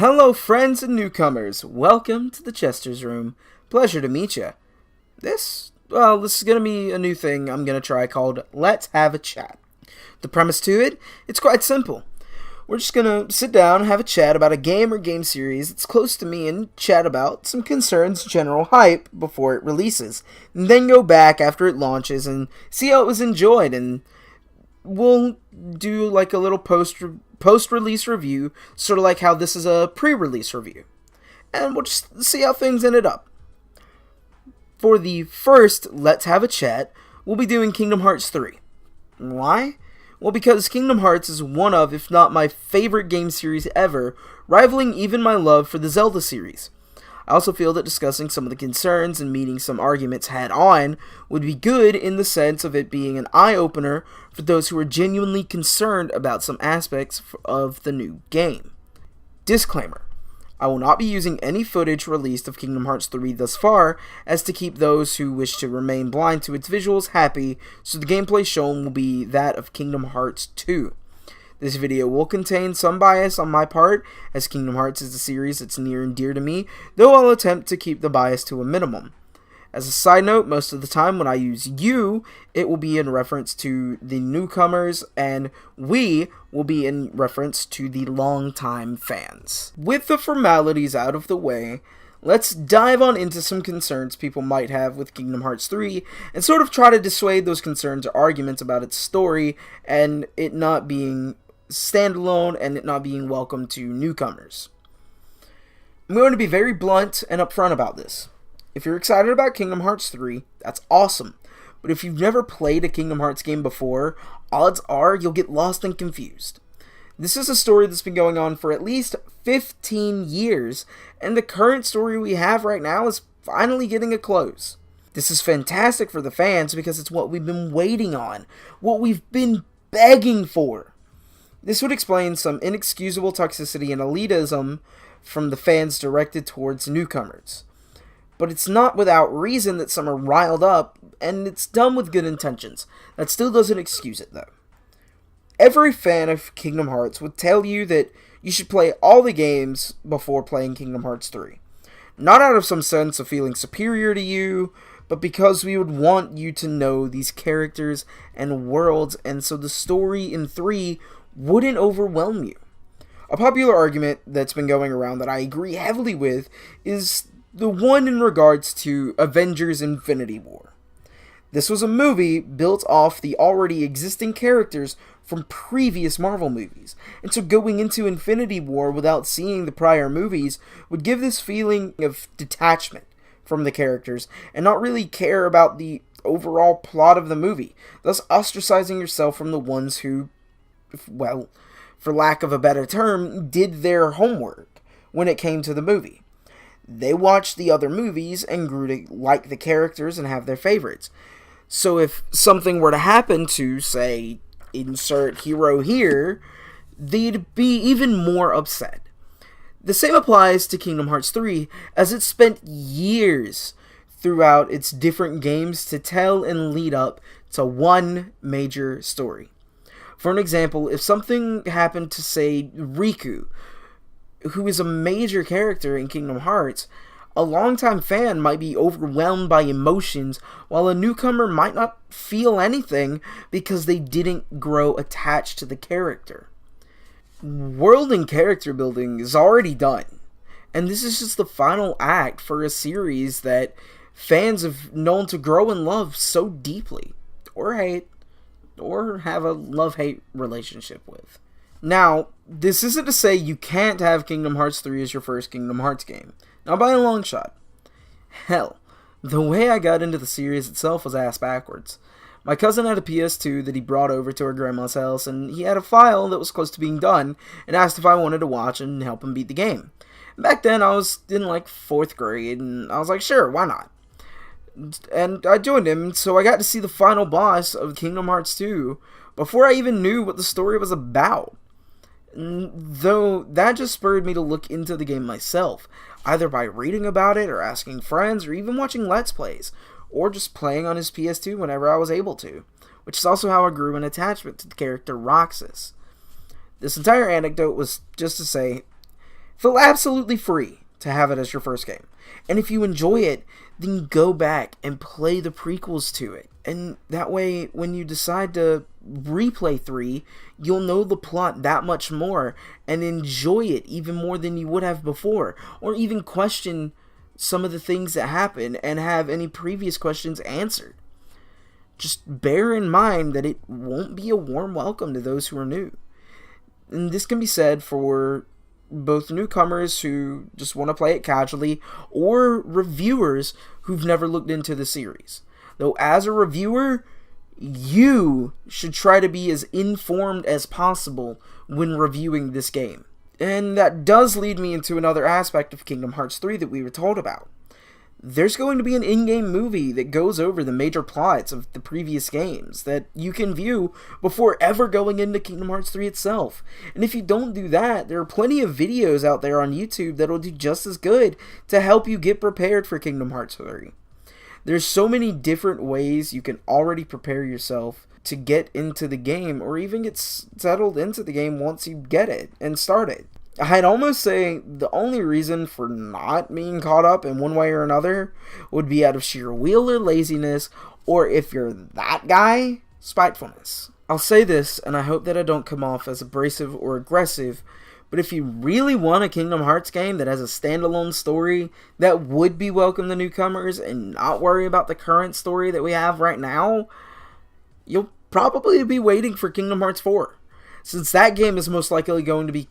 Hello friends and newcomers, welcome to the Chester's Room. Pleasure to meet ya. This is going to be a new thing I'm going to try called Let's Have a Chat. The premise to it, it's quite simple. We're just going to sit down and have a chat about a game or game series that's close to me and chat about some concerns, general hype before it releases. And then go back after it launches and see how it was enjoyed, and we'll do like a little post-release review, sort of like how this is a pre-release review. And we'll just see how things ended up. For the first Let's Have a Chat, we'll be doing Kingdom Hearts 3. Why? Well, because Kingdom Hearts is one of, if not my favorite game series ever, rivaling even my love for the Zelda series. I also feel that discussing some of the concerns and meeting some arguments head-on would be good in the sense of it being an eye-opener for those who are genuinely concerned about some aspects of the new game. Disclaimer: I will not be using any footage released of Kingdom Hearts 3 thus far, as to keep those who wish to remain blind to its visuals happy, so the gameplay shown will be that of Kingdom Hearts 2. This video will contain some bias on my part, as Kingdom Hearts is a series that's near and dear to me, though I'll attempt to keep the bias to a minimum. As a side note, most of the time when I use you, it will be in reference to the newcomers, and we will be in reference to the longtime fans. With the formalities out of the way, let's dive on into some concerns people might have with Kingdom Hearts 3, and sort of try to dissuade those concerns or arguments about its story, and it not being standalone, and it not being welcome to newcomers. I'm going to be very blunt and upfront about this. If you're excited about Kingdom Hearts 3, that's awesome. But if you've never played a Kingdom Hearts game before, odds are you'll get lost and confused. This is a story that's been going on for at least 15 years, and the current story we have right now is finally getting a close. This is fantastic for the fans because it's what we've been waiting on, what we've been begging for. This would explain some inexcusable toxicity and elitism from the fans directed towards newcomers. But it's not without reason that some are riled up, and it's done with good intentions. That still doesn't excuse it, though. Every fan of Kingdom Hearts would tell you that you should play all the games before playing Kingdom Hearts 3. Not out of some sense of feeling superior to you, but because we would want you to know these characters and worlds, and so the story in 3 wouldn't overwhelm you. A popular argument that's been going around that I agree heavily with is the one in regards to Avengers Infinity War. This was a movie built off the already existing characters from previous Marvel movies, and so going into Infinity War without seeing the prior movies would give this feeling of detachment from the characters and not really care about the overall plot of the movie, thus ostracizing yourself from the ones who, well, for lack of a better term, did their homework when it came to the movie. They watched the other movies and grew to like the characters and have their favorites. So if something were to happen to, say, insert hero here, they'd be even more upset. The same applies to Kingdom Hearts 3, as it spent years throughout its different games to tell and lead up to one major story. For an example, if something happened to, say, Riku, who is a major character in Kingdom Hearts, a longtime fan might be overwhelmed by emotions, while a newcomer might not feel anything because they didn't grow attached to the character. World and character building is already done, and this is just the final act for a series that fans have known to grow and love so deeply, or hate, or have a love-hate relationship with. Now, this isn't to say you can't have Kingdom Hearts 3 as your first Kingdom Hearts game. Not by a long shot. Hell, the way I got into the series itself was ass backwards. My cousin had a PS2 that he brought over to our grandma's house, and he had a file that was close to being done, and asked if I wanted to watch and help him beat the game. Back then, I was in like 4th grade, and I was like, sure, why not? And I joined him, so I got to see the final boss of Kingdom Hearts 2 before I even knew what the story was about. Though that just spurred me to look into the game myself, either by reading about it, or asking friends, or even watching Let's Plays, or just playing on his PS2 whenever I was able to, which is also how I grew an attachment to the character Roxas. This entire anecdote was just to say, feel absolutely free to have it as your first game. And if you enjoy it, then go back and play the prequels to it. And that way, when you decide to replay 3, you'll know the plot that much more and enjoy it even more than you would have before. Or even question some of the things that happen and have any previous questions answered. Just bear in mind that it won't be a warm welcome to those who are new. And this can be said for both newcomers who just want to play it casually or reviewers who've never looked into the series. Though as a reviewer, you should try to be as informed as possible when reviewing this game. And that does lead me into another aspect of Kingdom Hearts 3 that we were told about. There's going to be an in-game movie that goes over the major plots of the previous games that you can view before ever going into Kingdom Hearts 3 itself. And if you don't do that, there are plenty of videos out there on YouTube that'll do just as good to help you get prepared for Kingdom Hearts 3. There's so many different ways you can already prepare yourself to get into the game or even get settled into the game once you get it and start it. I'd almost say the only reason for not being caught up in one way or another would be out of sheer will or laziness, or if you're that guy, spitefulness. I'll say this, and I hope that I don't come off as abrasive or aggressive, but if you really want a Kingdom Hearts game that has a standalone story that would be welcome to newcomers and not worry about the current story that we have right now, you'll probably be waiting for Kingdom Hearts 4, since that game is most likely going to be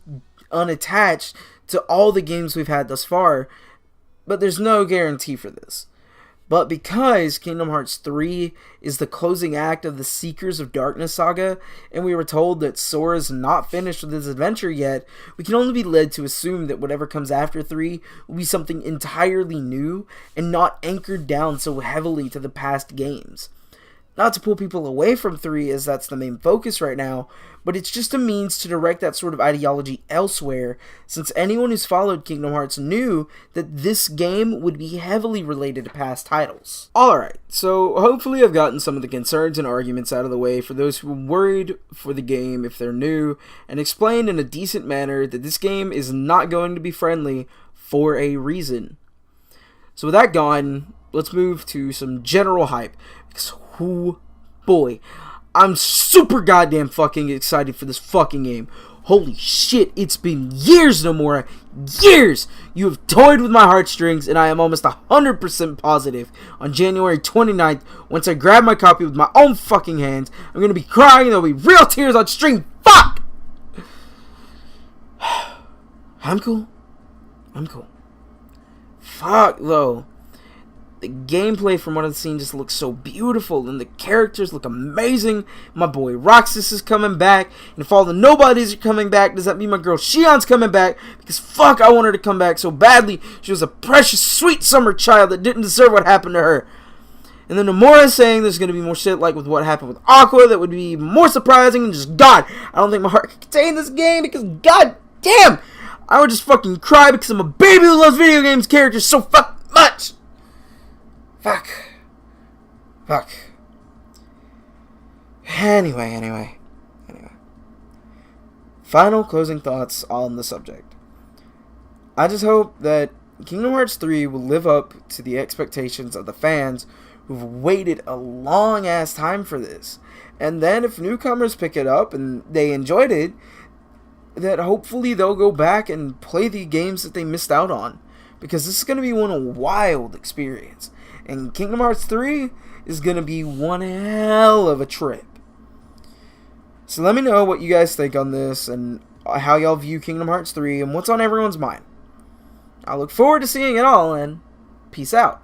unattached to all the games we've had thus far, but there's no guarantee for this. But because Kingdom Hearts 3 is the closing act of the Seekers of Darkness saga, and we were told that Sora's not finished with his adventure yet, we can only be led to assume that whatever comes after 3 will be something entirely new and not anchored down so heavily to the past games. Not to pull people away from 3 as that's the main focus right now, but it's just a means to direct that sort of ideology elsewhere, since anyone who's followed Kingdom Hearts knew that this game would be heavily related to past titles. Alright, so hopefully I've gotten some of the concerns and arguments out of the way for those who are worried for the game if they're new, and explained in a decent manner that this game is not going to be friendly for a reason. So with that gone, let's move to some general hype, because oh boy, I'm super goddamn fucking excited for this fucking game. Holy shit, it's been years, Nomura. Years! You have toyed with my heartstrings, and I am almost 100% positive on January 29th, once I grab my copy with my own fucking hands, I'm gonna be crying, there'll be real tears on stream. Fuck! I'm cool. Fuck, though. The gameplay from what I've seen just looks so beautiful, and the characters look amazing. My boy Roxas is coming back, and if all the nobodies are coming back, does that mean my girl Shion's coming back? Because fuck, I want her to come back so badly. She was a precious, sweet summer child that didn't deserve what happened to her. And then Nomura is saying there's going to be more shit like with what happened with Aqua that would be more surprising, and just God, I don't think my heart can contain this game because God damn, I would just fucking cry because I'm a baby who loves video games characters so fucking much. Fuck. Anyway. Final closing thoughts on the subject. I just hope that Kingdom Hearts 3 will live up to the expectations of the fans who've waited a long ass time for this. And then if newcomers pick it up and they enjoyed it, that hopefully they'll go back and play the games that they missed out on. Because this is going to be one wild experience. And Kingdom Hearts 3 is going to be one hell of a trip. So let me know what you guys think on this and how y'all view Kingdom Hearts 3 and what's on everyone's mind. I look forward to seeing it all, and peace out.